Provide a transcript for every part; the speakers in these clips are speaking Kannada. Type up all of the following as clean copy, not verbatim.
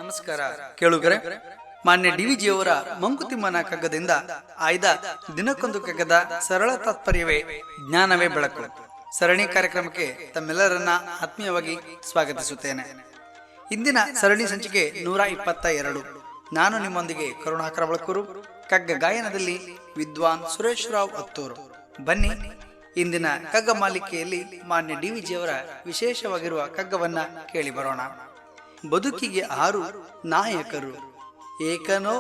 ನಮಸ್ಕಾರ ಕೇಳುಗರೆ. ಮಾನ್ಯ ಡಿವಿಜಿಯವರ ಮಂಕುತಿಮ್ಮನ ಕಗ್ಗದಿಂದ ಆಯ್ದ ದಿನಕ್ಕೊಂದು ಕಗ್ಗದ ಸರಳ ತಾತ್ಪರ್ಯವೇ ಜ್ಞಾನವೇ ಬೆಳಕು ಸರಣಿ ಕಾರ್ಯಕ್ರಮಕ್ಕೆ ತಮ್ಮೆಲ್ಲರನ್ನ ಆತ್ಮೀಯವಾಗಿ ಸ್ವಾಗತಿಸುತ್ತೇನೆ. ಇಂದಿನ ಸರಣಿ ಸಂಚಿಕೆ 122. ನಾನು ನಿಮ್ಮೊಂದಿಗೆ ಕರುಣಾಕರ ಬಳಕೂರು. ಕಗ್ಗ ಗಾಯನದಲ್ಲಿ ವಿದ್ವಾನ್ ಸುರೇಶ್ ರಾವ್ ಅತ್ತೂರು. ಬನ್ನಿ, ಇಂದಿನ ಕಗ್ಗ ಮಾಲಿಕೆಯಲ್ಲಿ ಮಾನ್ಯ ಡಿವಿಜಿಯವರ ವಿಶೇಷವಾಗಿರುವ ಕಗ್ಗವನ್ನ ಕೇಳಿ ಬರೋಣ. ಬದುಕಿಗೆ 6 ನಾಯಕರು, ಏಕನೋ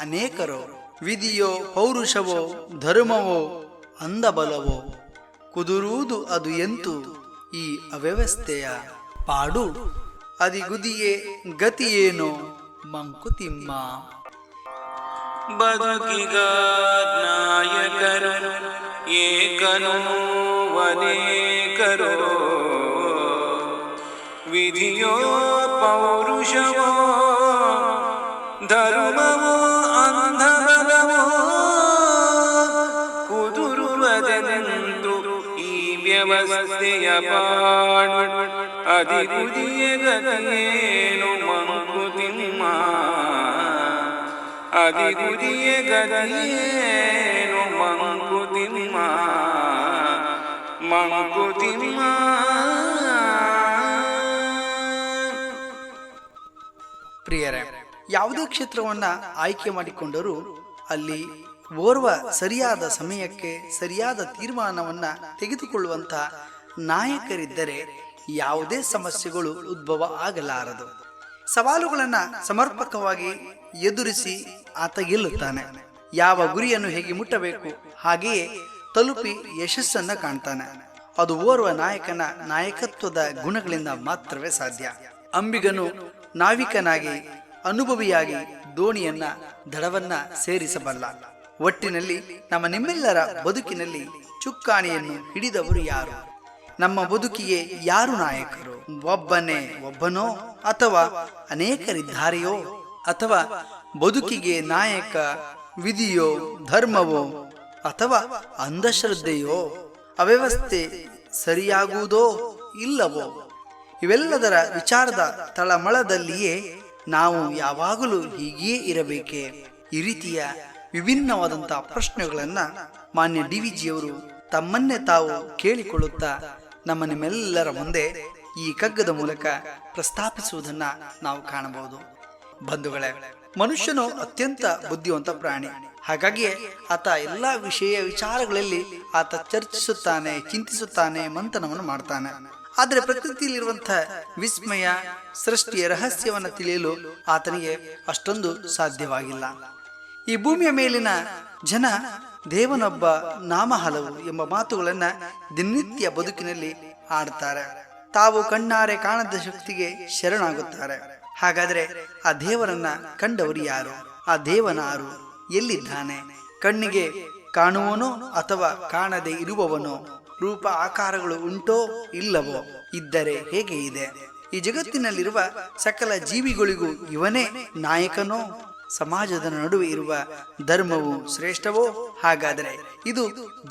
ಅನೇಕರೋ, ವಿಧಿಯೋ ಪೌರುಷವೋ ಧರ್ಮವೋ ಅಂದಬಲವೋ, ಕುದುರುವುದು ಅದು ಎಂತು ಈ ಅವ್ಯವಸ್ಥೆಯ ಪಾಡು, ಅದಿಗುದಿಯೇ ಗತಿಯೇನೋ ಮಂಕುತಿಮ್ಮ. ಬದುಕಿಗ ನಾಯಕರು ಏಕನೋ ಅನೇಕರೋ, ವಿಧಿಯೋ ಪೌರುಷವೋ ಧರ್ಮವೋ ಅಂಧಬಲವೋ, ಕುದುರುವದೆಂದು ಈ ವ್ಯವಸ್ಥೆಯ ಪಾಡು, ಅದಿಗುದಿಯೇ ಗತಿಯೇನು ಮಂಕುತಿಮ್ಮ, ಅದಿಗುದಿಯೇ ಗತಿಯೇನು ಮಂಕುತಿಮ್ಮ, ಮಂಕುತಿಮ್ಮ. ಪ್ರಿಯರೇ, ಯಾವುದೇ ಕ್ಷೇತ್ರವನ್ನ ಆಯ್ಕೆ ಮಾಡಿಕೊಂಡರೂ ಅಲ್ಲಿ ಓರ್ವ ಸರಿಯಾದ ಸಮಯಕ್ಕೆ ಸರಿಯಾದ ತೀರ್ಮಾನವನ್ನ ತೆಗೆದುಕೊಳ್ಳುವಂತ ನಾಯಕರಿದ್ದರೆ ಯಾವುದೇ ಸಮಸ್ಯೆಗಳು ಉದ್ಭವ ಆಗಲಾರದು. ಸವಾಲುಗಳನ್ನ ಸಮರ್ಪಕವಾಗಿ ಎದುರಿಸಿ ಆತ ಗೆಲ್ಲುತ್ತಾನೆ. ಯಾವ ಗುರಿಯನ್ನು ಹೇಗೆ ಮುಟ್ಟಬೇಕು ಹಾಗೆಯೇ ತಲುಪಿ ಯಶಸ್ಸನ್ನ ಕಾಣ್ತಾನೆ. ಅದು ಓರ್ವ ನಾಯಕನ ನಾಯಕತ್ವದ ಗುಣಗಳಿಂದ ಮಾತ್ರವೇ ಸಾಧ್ಯ. ಅಂಬಿಗನು ನಾವಿಕನಾಗಿ ಅನುಭವಿಯಾಗಿ ದೋಣಿಯನ್ನ ದಡವನ್ನ ಸೇರಿಸಬಲ್ಲ. ಒಟ್ಟಿನಲ್ಲಿ ನಮ್ಮ ನಿಮ್ಮೆಲ್ಲರ ಬದುಕಿನಲ್ಲಿ ಚುಕ್ಕಾಣಿಯನ್ನು ಹಿಡಿದವರು ಯಾರು? ನಮ್ಮ ಬದುಕಿಗೆ ಯಾರು ನಾಯಕರು? ಒಬ್ಬನೋ ಅಥವಾ ಅನೇಕರಿದ್ದಾರೆಯೋ? ಅಥವಾ ಬದುಕಿಗೆ ನಾಯಕ ವಿಧಿಯೋ ಧರ್ಮವೋ ಅಥವಾ ಅಂಧಶ್ರದ್ಧೆಯೋ? ಅವ್ಯವಸ್ಥೆ ಸರಿಯಾಗುವುದೋ ಇಲ್ಲವೋ? ಇವೆಲ್ಲದರ ವಿಚಾರದ ತಳಮಳದಲ್ಲಿಯೇ ನಾವು ಯಾವಾಗಲೂ ಹೀಗೆಯೇ ಇರಬೇಕೆ? ಈ ರೀತಿಯ ವಿಭಿನ್ನವಾದಂತಹ ಪ್ರಶ್ನೆಗಳನ್ನ ಮಾನ್ಯ ಡಿವಿಜಿಯವರು ತಮ್ಮನ್ನೇ ತಾವು ಕೇಳಿಕೊಳ್ಳುತ್ತಾ ನಮ್ಮ ನಿಮ್ಮೆಲ್ಲರ ಮುಂದೆ ಈ ಕಗ್ಗದ ಮೂಲಕ ಪ್ರಸ್ತಾಪಿಸುವುದನ್ನ ನಾವು ಕಾಣಬಹುದು. ಬಂಧುಗಳೇ, ಮನುಷ್ಯನು ಅತ್ಯಂತ ಬುದ್ಧಿವಂತ ಪ್ರಾಣಿ. ಹಾಗಾಗಿಯೇ ಆತ ಎಲ್ಲಾ ವಿಚಾರಗಳಲ್ಲಿ ಆತ ಚರ್ಚಿಸುತ್ತಾನೆ, ಚಿಂತಿಸುತ್ತಾನೆ, ಮಂಥನವನ್ನು ಮಾಡ್ತಾನೆ. ಆದರೆ ಪ್ರಕೃತಿಯಲ್ಲಿರುವಂತಹ ವಿಸ್ಮಯ ಸೃಷ್ಟಿಯ ರಹಸ್ಯವನ್ನು ತಿಳಿಯಲು ಆತನಿಗೆ ಅಷ್ಟೊಂದು ಸಾಧ್ಯವಾಗಿಲ್ಲ. ಈ ಭೂಮಿಯ ಮೇಲಿನ ಜನ ದೇವನೊಬ್ಬ ನಾಮ ಹಲವು ಎಂಬ ಮಾತುಗಳನ್ನ ದಿನನಿತ್ಯ ಬದುಕಿನಲ್ಲಿ ಆಡ್ತಾರೆ. ತಾವು ಕಣ್ಣಾರೆ ಕಾಣದ ಶಕ್ತಿಗೆ ಶರಣಾಗುತ್ತಾರೆ. ಹಾಗಾದ್ರೆ ಆ ದೇವರನ್ನ ಕಂಡವರು ಯಾರು? ಆ ದೇವನಾರು? ಎಲ್ಲಿದ್ದಾನೆ? ಕಣ್ಣಿಗೆ ಕಾಣುವನೋ ಅಥವಾ ಕಾಣದೆ ಇರುವವನೋ? ರೂಪ ಆಕಾರಗಳು ಉಂಟೋ ಇಲ್ಲವೋ? ಇದ್ದರೆ ಹೇಗೆ ಇದೆ? ಈ ಜಗತ್ತಿನಲ್ಲಿರುವ ಸಕಲ ಜೀವಿಗಳಿಗೂ ಇವನೇ ನಾಯಕನೋ? ಸಮಾಜದ ನಡುವೆ ಇರುವ ಧರ್ಮವು ಶ್ರೇಷ್ಠವೋ? ಹಾಗಾದರೆ ಇದು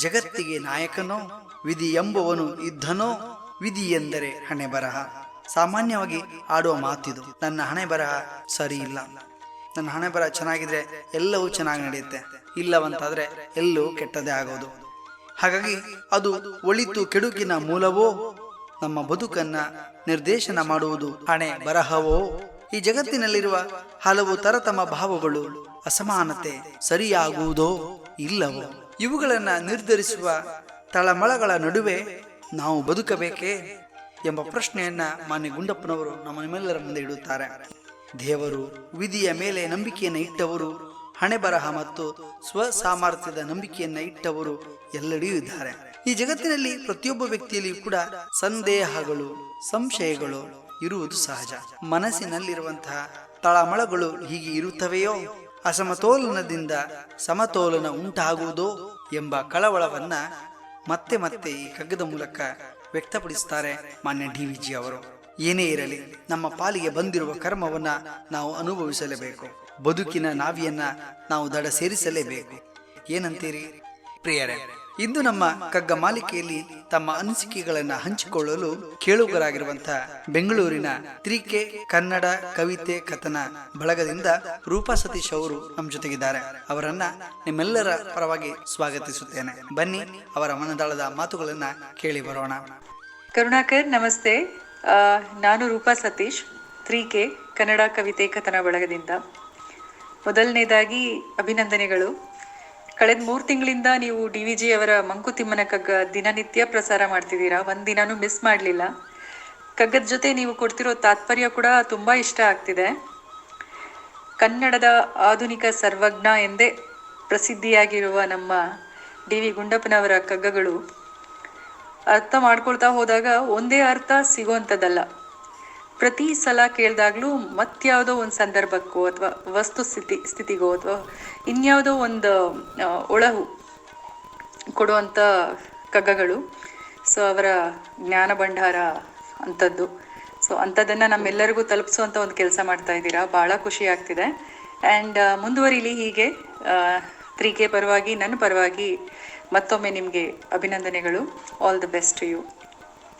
ಜಗತ್ತಿಗೆ ನಾಯಕನೋ? ವಿಧಿ ಎಂಬುವನು ಇದ್ದನೋ? ವಿಧಿ ಎಂದರೆ ಹಣೆ ಬರಹ. ಸಾಮಾನ್ಯವಾಗಿ ಆಡುವ ಮಾತಿದು, ನನ್ನ ಹಣೆ ಬರಹ ಸರಿ ಇಲ್ಲ, ನನ್ನ ಹಣೆ ಬರಹ ಚೆನ್ನಾಗಿದ್ರೆ ಎಲ್ಲವೂ ಚೆನ್ನಾಗಿ ನಡೆಯುತ್ತೆ, ಇಲ್ಲವಂತಾದ್ರೆ ಎಲ್ಲವೂ ಕೆಟ್ಟದೇ ಆಗೋದು. ಹಾಗಾಗಿ ಅದು ಒಳಿತು ಕೆಡುಕಿನ ಮೂಲವೋ? ನಮ್ಮ ಬದುಕನ್ನ ನಿರ್ದೇಶನ ಮಾಡುವುದು ಹಣೆ ಬರಹವೋ? ಈ ಜಗತ್ತಿನಲ್ಲಿರುವ ಹಲವು ತರತಮ ಭಾವಗಳು, ಅಸಮಾನತೆ ಸರಿಯಾಗುವುದೋ ಇಲ್ಲವೋ? ಇವುಗಳನ್ನ ನಿರ್ಧರಿಸುವ ತಳಮಳಗಳ ನಡುವೆ ನಾವು ಬದುಕಬೇಕೇ ಎಂಬ ಪ್ರಶ್ನೆಯನ್ನ ಮಾನ್ಯ ಗುಂಡಪ್ಪನವರು ನಮ್ಮ ನಿಮ್ಮೆಲ್ಲರ ಮುಂದೆ ಇಡುತ್ತಾರೆ. ದೇವರು, ವಿಧಿಯ ಮೇಲೆ ನಂಬಿಕೆಯನ್ನು ಇಟ್ಟವರು, ಹಣೆ ಬರಹ ಮತ್ತು ಸ್ವಸಾಮರ್ಥ್ಯದ ನಂಬಿಕೆಯನ್ನ ಇಟ್ಟವರು ಎಲ್ಲೆಡೆಯೂ ಇದ್ದಾರೆ. ಈ ಜಗತ್ತಿನಲ್ಲಿ ಪ್ರತಿಯೊಬ್ಬ ವ್ಯಕ್ತಿಯಲ್ಲಿಯೂ ಕೂಡ ಸಂದೇಹಗಳು, ಸಂಶಯಗಳು ಇರುವುದು ಸಹಜ. ಮನಸ್ಸಿನಲ್ಲಿರುವಂತಹ ತಳಮಳಗಳು ಹೀಗೆ ಇರುತ್ತವೆಯೋ? ಅಸಮತೋಲನದಿಂದ ಸಮತೋಲನ ಉಂಟಾಗುವುದೋ ಎಂಬ ಕಳವಳವನ್ನ ಮತ್ತೆ ಮತ್ತೆ ಈ ಕಗ್ಗದ ಮೂಲಕ ವ್ಯಕ್ತಪಡಿಸುತ್ತಾರೆ ಮಾನ್ಯ ಡಿವಿಜಿ ಅವರು. ಏನೇ ಇರಲಿ, ನಮ್ಮ ಪಾಲಿಗೆ ಬಂದಿರುವ ಕರ್ಮವನ್ನ ನಾವು ಅನುಭವಿಸಲೇಬೇಕು. ಬದುಕಿನ ನಾವಿಯನ್ನ ನಾವು ದಡ ಸೇರಿಸಲೇಬೇಕು. ಏನಂತೀರಿ ಪ್ರಿಯರೇ? ಇಂದು ನಮ್ಮ ಕಗ್ಗ ಮಾಲಿಕೆಯಲ್ಲಿ ತಮ್ಮ ಅನಿಸಿಕೆಗಳನ್ನು ಹಂಚಿಕೊಳ್ಳಲು ಕೇಳುಗರಾಗಿರುವಂತಹ ಬೆಂಗಳೂರಿನ 3K ಕನ್ನಡ ಕವಿತೆ ಕಥನ ಬಳಗದಿಂದ ರೂಪಾ ಸತೀಶ್ ಅವರು ನಮ್ಮ ಜೊತೆಗಿದ್ದಾರೆ. ಅವರನ್ನ ನಿಮ್ಮೆಲ್ಲರ ಪರವಾಗಿ ಸ್ವಾಗತಿಸುತ್ತೇನೆ. ಬನ್ನಿ ಅವರ ಮನದಾಳದ ಮಾತುಗಳನ್ನ ಕೇಳಿ ಬರೋಣ. ಕರುಣಾಕರ್ ನಮಸ್ತೆ. ನಾನು ರೂಪಾ ಸತೀಶ್, 3K ಕನ್ನಡ ಕವಿತೆ ಕಥನ ಬಳಗದಿಂದ. ಮೊದಲನೇದಾಗಿ ಅಭಿನಂದನೆಗಳು. ಕಳೆದ 3 ತಿಂಗಳಿಂದ ನೀವು DVG ಅವರ ಮಂಕುತಿಮ್ಮನ ಕಗ್ಗ ದಿನನಿತ್ಯ ಪ್ರಸಾರ ಮಾಡ್ತಿದ್ದೀರಾ. ಒಂದಿನಾನು ಮಿಸ್ ಮಾಡಲಿಲ್ಲ. ಕಗ್ಗದ ಜೊತೆ ನೀವು ಕೊಡ್ತಿರೋ ತಾತ್ಪರ್ಯ ಕೂಡ ತುಂಬ ಇಷ್ಟ ಆಗ್ತಿದೆ. ಕನ್ನಡದ ಆಧುನಿಕ ಸರ್ವಜ್ಞ ಎಂದೇ ಪ್ರಸಿದ್ಧಿಯಾಗಿರುವ ನಮ್ಮ DV ಗುಂಡಪ್ಪನವರ ಕಗ್ಗಗಳು ಅರ್ಥ ಮಾಡ್ಕೊಳ್ತಾ ಹೋದಾಗ ಒಂದೇ ಅರ್ಥ ಸಿಗೋವಂಥದ್ದಲ್ಲ. ಪ್ರತಿ ಸಲ ಕೇಳಿದಾಗಲೂ ಮತ್ಯಾವುದೋ ಒಂದು ಸಂದರ್ಭಕ್ಕೋ ಅಥವಾ ಸ್ಥಿತಿಗೋ ಅಥವಾ ಇನ್ಯಾವುದೋ ಒಂದು ಒಳಹು ಕೊಡುವಂಥ ಕಗ್ಗಗಳು. ಸೊ ಅವರ ಜ್ಞಾನ ಭಂಡಾರ ಅಂಥದ್ದು. ಸೊ ಅಂಥದ್ದನ್ನು ನಮ್ಮೆಲ್ಲರಿಗೂ ತಲುಪಿಸುವಂಥ ಒಂದು ಕೆಲಸ ಮಾಡ್ತಾ ಇದ್ದೀರಾ. ಭಾಳ ಖುಷಿ ಆಗ್ತಿದೆ. ಆ್ಯಂಡ್ ಮುಂದುವರಿಲಿ ಹೀಗೆ. 3K ಪರವಾಗಿ ನನ್ನ ಪರವಾಗಿ ಮತ್ತೊಮ್ಮೆ ನಿಮಗೆ ಅಭಿನಂದನೆಗಳು. All the best to you.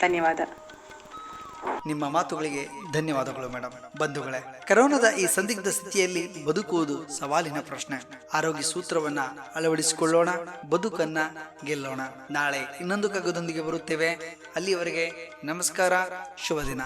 ಧನ್ಯವಾದ. ನಿಮ್ಮ ಮಾತುಗಳಿಗೆ ಧನ್ಯವಾದಗಳು ಮೇಡಮ್. ಬಂಧುಗಳೇ, ಕರೋನಾದ ಈ ಸಂದಿಗ್ಧ ಸ್ಥಿತಿಯಲ್ಲಿ ಬದುಕುವುದು ಸವಾಲಿನ ಪ್ರಶ್ನೆ. ಆರೋಗ್ಯ ಸೂತ್ರವನ್ನ ಅಳವಡಿಸಿಕೊಳ್ಳೋಣ, ಬದುಕನ್ನ ಗೆಲ್ಲೋಣ. ನಾಳೆ ಇನ್ನೊಂದು ಕಗ್ಗದೊಂದಿಗೆ ಬರುತ್ತೇವೆ. ಅಲ್ಲಿಯವರೆಗೆ ನಮಸ್ಕಾರ, ಶುಭ ದಿನ.